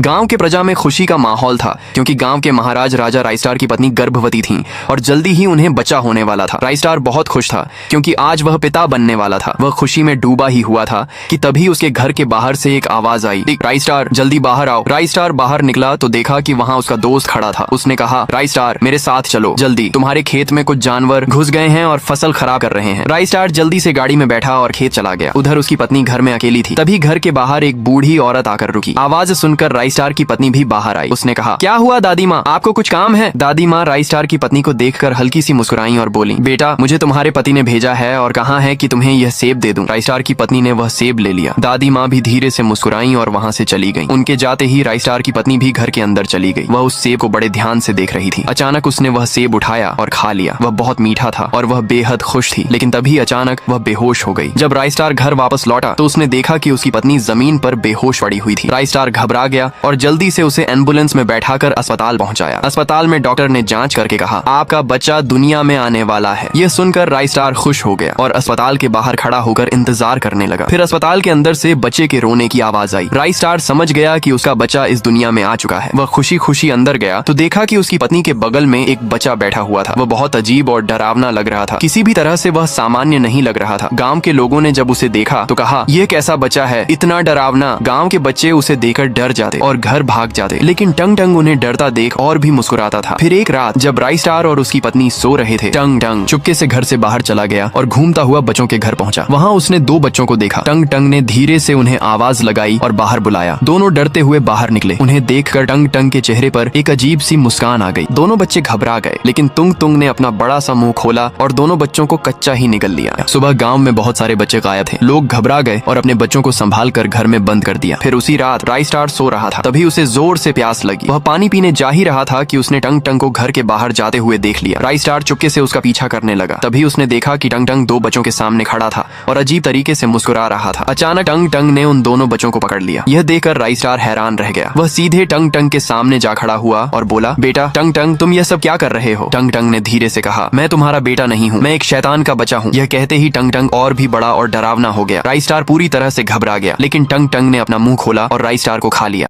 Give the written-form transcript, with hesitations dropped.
गांव के प्रजा में खुशी का माहौल था क्योंकि गांव के महाराज राजा राइस्टार की पत्नी गर्भवती थीं और जल्दी ही उन्हें बच्चा होने वाला था। राइस्टार बहुत खुश था क्योंकि आज वह पिता बनने वाला था। वह खुशी में डूबा ही हुआ था कि तभी उसके घर के बाहर से एक आवाज आई, राइस्टार जल्दी बाहर आओ। राइस्टार बाहर निकला तो देखा कि वहाँ उसका दोस्त खड़ा था। उसने कहा, राइस्टार मेरे साथ चलो जल्दी, तुम्हारे खेत में कुछ जानवर घुस गए हैं और फसल खराब कर रहे हैं। राइस्टार जल्दी से गाड़ी में बैठा और खेत चला गया। उधर उसकी पत्नी घर में अकेली थी। तभी घर के बाहर एक बूढ़ी औरत आकर रुकी। आवाज सुनकर राइस्टार की पत्नी भी बाहर आई। उसने कहा, क्या हुआ दादी माँ, आपको कुछ काम है? दादी माँ राइस्टार की पत्नी को देखकर हल्की सी मुस्कुराई और बोली, बेटा मुझे तुम्हारे पति ने भेजा है और कहा है कि तुम्हें यह सेब दे दूं। राइस्टार की पत्नी ने वह सेब ले लिया। दादी माँ भी धीरे से मुस्कुराई और वहाँ से चली गई। उनके जाते ही राइस्टार की पत्नी भी घर के अंदर चली गई। वह उस सेब को बड़े ध्यान से देख रही थी। अचानक उसने वह सेब उठाया और खा लिया। वह बहुत मीठा था और वह बेहद खुश थी, लेकिन तभी अचानक वह बेहोश हो गई। जब राइस्टार घर वापस लौटा तो उसने देखा कि उसकी पत्नी जमीन पर बेहोश पड़ी हुई थी। राइस्टार घबरा गया और जल्दी से उसे एम्बुलेंस में बैठाकर अस्पताल पहुंचाया। अस्पताल में डॉक्टर ने जांच करके कहा, आपका बच्चा दुनिया में आने वाला है। यह सुनकर राइस्टार खुश हो गया और अस्पताल के बाहर खड़ा होकर इंतजार करने लगा। फिर अस्पताल के अंदर से बच्चे के रोने की आवाज आई। राइस्टार समझ गया कि उसका बच्चा इस दुनिया में आ चुका है। वह खुशी खुशी अंदर गया तो देखा कि उसकी पत्नी के बगल में एक बच्चा बैठा हुआ था। वह बहुत अजीब और डरावना लग रहा था। किसी भी तरह से वह सामान्य नहीं लग रहा था। गांव के लोगों ने जब उसे देखा तो कहा, यह कैसा बच्चा है, इतना डरावना। गांव के बच्चे उसे देखकर डर जाते और घर भाग जाते, लेकिन टंग टंग उन्हें डरता देख और भी मुस्कुराता था। फिर एक रात जब राइस्टार और उसकी पत्नी सो रहे थे, टंग टंग चुपके से घर से बाहर चला गया और घूमता हुआ बच्चों के घर पहुंचा। वहाँ उसने दो बच्चों को देखा। टंग टंग ने धीरे से उन्हें आवाज लगाई और बाहर बुलाया। दोनों डरते हुए बाहर निकले। उन्हें देखकर टंग टंग के चेहरे पर एक अजीब सी मुस्कान आ गई। दोनों बच्चे घबरा गए, लेकिन तुंग तुंग ने अपना बड़ा सा मुंह खोला और दोनों बच्चों को कच्चा ही निगल लिया। सुबह गांव में बहुत सारे बच्चे गायब थे। लोग घबरा गए और अपने बच्चों को संभाल कर घर में बंद कर दिया। फिर उसी रात राइस्टार सो रहा था। तभी उसे जोर से प्यास लगी। वह पानी पीने जा ही रहा था कि उसने टंग टंग को घर के बाहर जाते हुए देख लिया। राइस्टार चुपके से उसका पीछा करने लगा। तभी उसने देखा कि टंग टंग दो बच्चों के सामने खड़ा था और अजीब तरीके से मुस्कुरा रहा था। अचानक टंग टंग ने उन दोनों बच्चों को पकड़ लिया। यह देखकर राइस्टार हैरान रह गया। वह सीधे टंग टंग के सामने जा खड़ा हुआ और बोला, बेटा टंग टंग तुम यह सब क्या कर रहे हो? टंग टंग ने धीरे से कहा, मैं तुम्हारा बेटा नहीं हूँ, मैं एक शैतान का बच्चा हूँ। यह कहते ही टंग टंग और भी बड़ा और डरावना हो गया। राइस्टार पूरी तरह से घबरा गया, लेकिन टंग टंग ने अपना मुंह खोला और राइस्टार को खा लिया।